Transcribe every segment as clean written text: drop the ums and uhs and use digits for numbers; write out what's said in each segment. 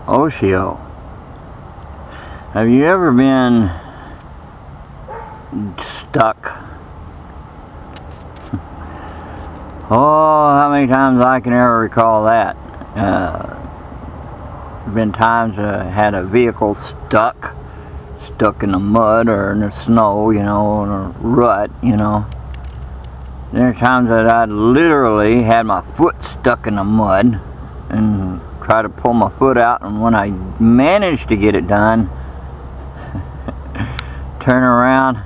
Oshio. Have you ever been stuck? Oh, how many times I can ever recall that. There's been times I had a vehicle stuck in the mud or in the snow, you know, in a rut, you know. There are times that I literally had my foot stuck in the mud and tried to pull my foot out, and when I managed to get it done, turn around,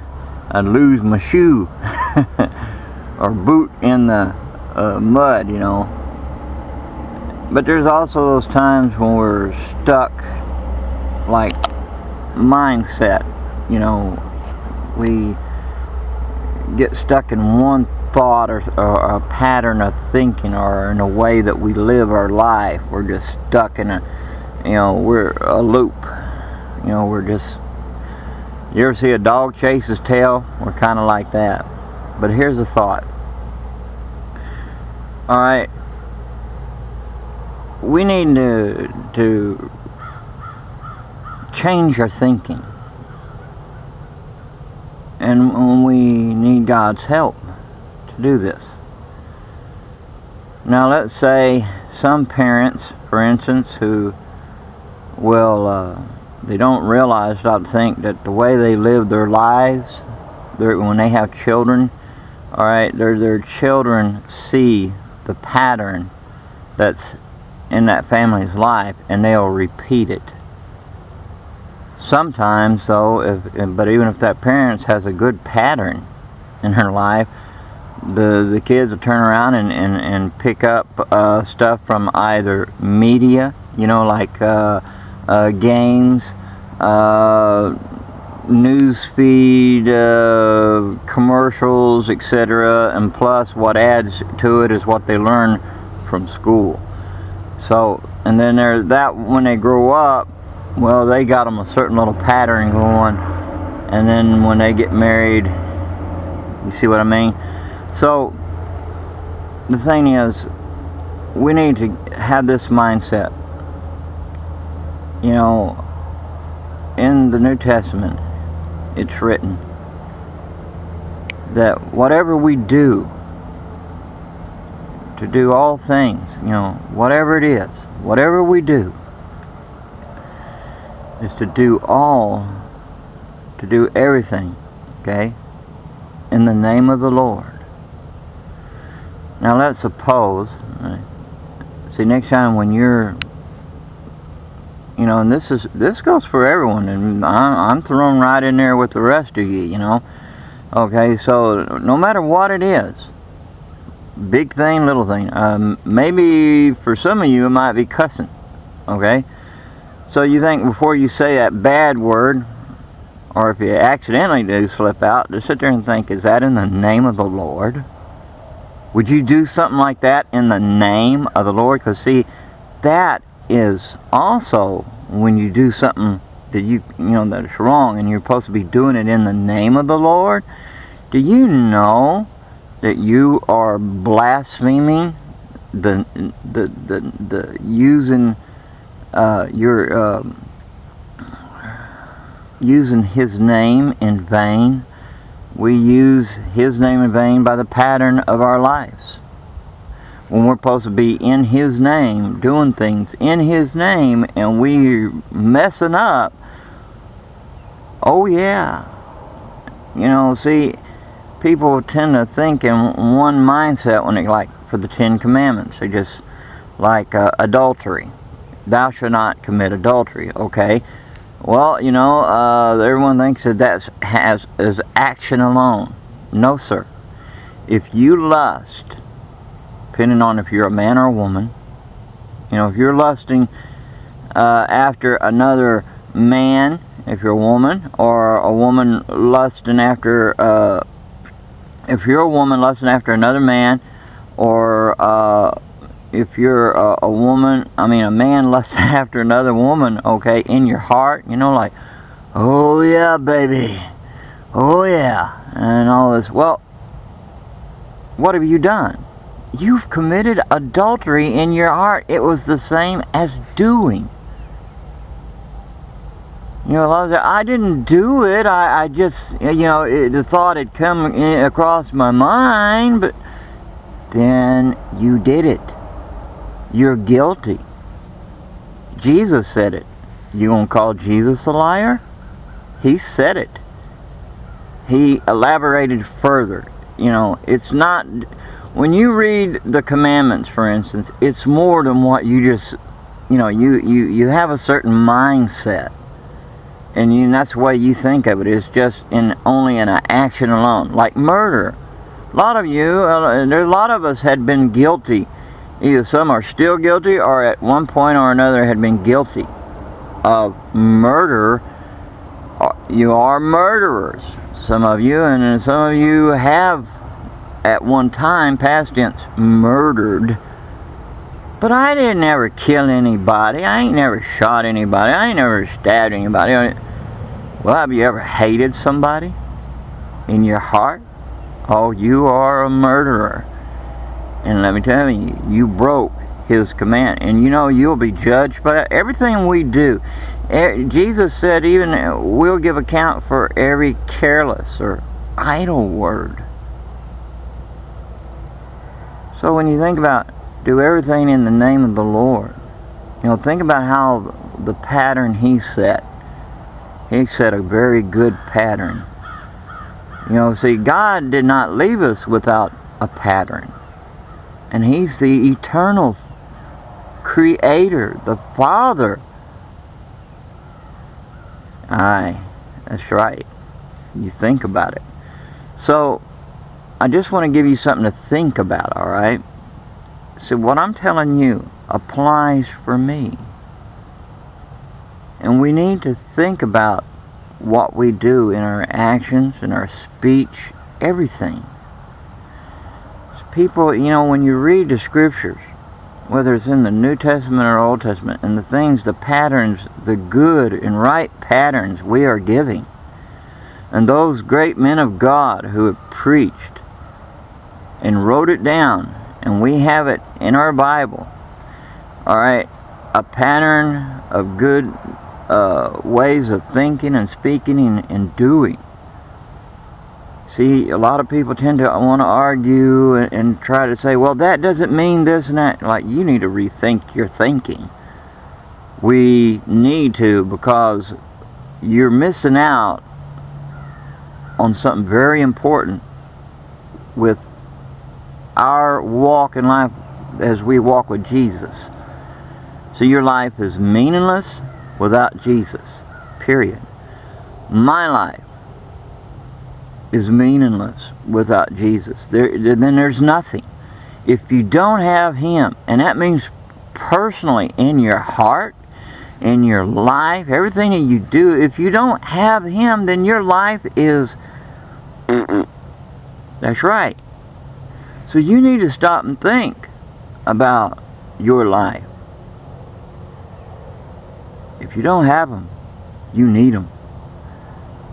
I'd lose my shoe or boot in the mud, you know. But there's also those times when we're stuck, like mindset, you know. We get stuck in one thought or a pattern of thinking, or in a way that we live our life. We're just stuck in a, you know, we're a loop. You know, we're just, you ever see a dog chase his tail? We're kind of like that. But here's the thought. Alright, we need to change our thinking. And we need God's help to do this. Now let's say some parents, for instance, who will, they don't realize, don't think that the way they live their lives, when they have children, alright, their children see the pattern that's in that family's life, and they'll repeat it. Sometimes, though, but even if that parent has a good pattern in her life, the kids will turn around and pick up stuff from either media, you know, like games, news feed, commercials, etc. And plus, what adds to it is what they learn from school. So, and then when they grow up, well, they got them a certain little pattern going, and then when they get married, you see what I mean? So, the thing is, we need to have this mindset. You know, in the New Testament, it's written that whatever we do, to do all things, you know, whatever it is, whatever we do, is to do everything, okay, in the name of the Lord. Now let's suppose, see, next time when you're, you know, and this goes for everyone, and I'm thrown right in there with the rest of you, you know. Okay, so no matter what it is, big thing, little thing, maybe for some of you it might be cussing, okay. So you think before you say that bad word, or if you accidentally do slip out, just sit there and think, is that in the name of the Lord? Would you do something like that in the name of the Lord? Because see, that is also when you do something that you know that's wrong, and you're supposed to be doing it in the name of the Lord. Do you know that you are blaspheming the using using His name in vain? We use His name in vain by the pattern of our lives. When we're supposed to be in His name, doing things in His name, and we're messing up, oh yeah. You know, see, people tend to think in one mindset when they, like, for the 10 Commandments, they just, like adultery. Thou shalt not commit adultery, okay? Well, you know, everyone thinks that is action alone. No, sir. If you lust, depending on if you're a man or a woman, you know, if you're lusting after another man, if you're a woman, or a woman lusting after, if you're a woman lusting after another man, or if you're a man lusting after another woman, okay, in your heart, you know, like, oh yeah, baby, oh yeah, and all this. Well, what have you done? You've committed adultery in your heart. It was the same as doing. You know, a lot of times, I didn't do it. I just, you know, the thought had come across my mind, but then you did it. You're guilty. Jesus said it. You gonna call Jesus a liar? He said it. He elaborated further. You know, it's not, when you read the commandments, for instance, it's more than what you just, you know, you have a certain mindset. And that's the way you think of it. It's just only in an action alone. Like murder. A lot of you, a lot of us had been guilty. Either some are still guilty or at one point or another had been guilty of murder. You are murderers. Some of you, and some of you have at one time, past tense, murdered. But I didn't ever kill anybody. I ain't never shot anybody. I ain't never stabbed anybody. Well, have you ever hated somebody in your heart? Oh, you are a murderer. And let me tell you, you broke His command. And you know, you'll be judged by that. Everything we do. Jesus said even we'll give account for every careless or idle word. So when you think about do everything in the name of the Lord, you know, think about how the pattern He set. He set a very good pattern. You know, see, God did not leave us without a pattern. And He's the eternal Creator, the Father. Aye, that's right. You think about it. So, I just want to give you something to think about, alright? So what I'm telling you applies for me. And we need to think about what we do in our actions, in our speech, everything. People, you know, when you read the scriptures, whether it's in the New Testament or Old Testament, and the things, the patterns, the good and right patterns we are giving, and those great men of God who have preached and wrote it down, and we have it in our Bible, alright, a pattern of good ways of thinking and speaking and doing. See, a lot of people tend to want to argue and try to say, well, that doesn't mean this and that. Like, you need to rethink your thinking. We need to, because you're missing out on something very important with our walk in life as we walk with Jesus. So your life is meaningless without Jesus, period. My life is meaningless without Jesus. Then there's nothing. If you don't have Him, and that means personally in your heart, in your life, everything that you do, if you don't have Him, then your life is that's right. So you need to stop and think about your life. If you don't have Him, you need Him.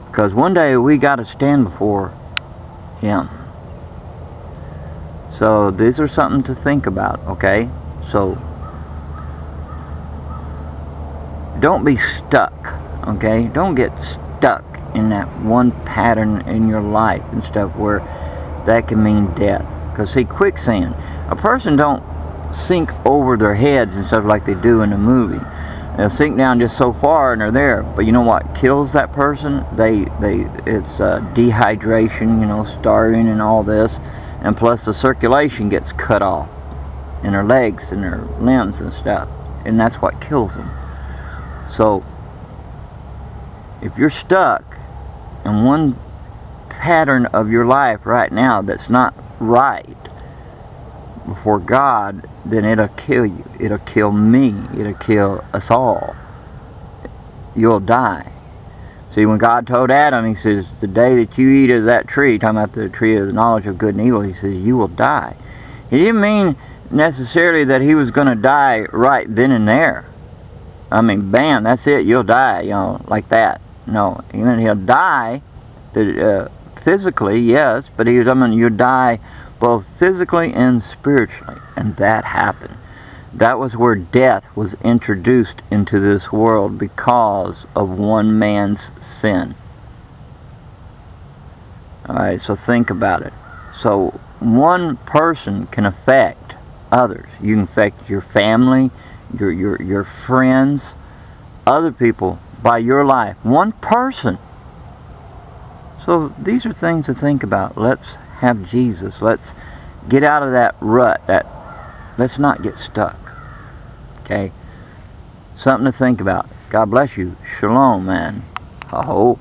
Because one day we got to stand before Him. So these are something to think about, okay? So don't be stuck, okay? Don't get stuck in that one pattern in your life and stuff where that can mean death. Because see, quicksand, a person don't sink over their heads and stuff like they do in the movie. They'll sink down just so far and they're there. But you know what kills that person? It's dehydration, you know, starving and all this. And plus the circulation gets cut off in their legs and their limbs and stuff. And that's what kills them. So, if you're stuck in one pattern of your life right now that's not right before God, then it'll kill you. It'll kill me. It'll kill us all. You'll die. See, when God told Adam, He says, the day that you eat of that tree, talking about the tree of the knowledge of good and evil, He says, you will die. He didn't mean necessarily that he was going to die right then and there. I mean, bam, that's it, you'll die, you know, like that. No, he meant he'll die physically, yes, but he was, I mean, you'll die both physically and spiritually, and that happened. That was where death was introduced into this world because of one man's sin. Alright, so think about it. So one person can affect others. You can affect your family, your friends, other people by your life. One person. So these are things to think about. Let's have Jesus. Let's get out of that rut. Let's not get stuck. Okay? Something to think about. God bless you. Shalom, man. I hope.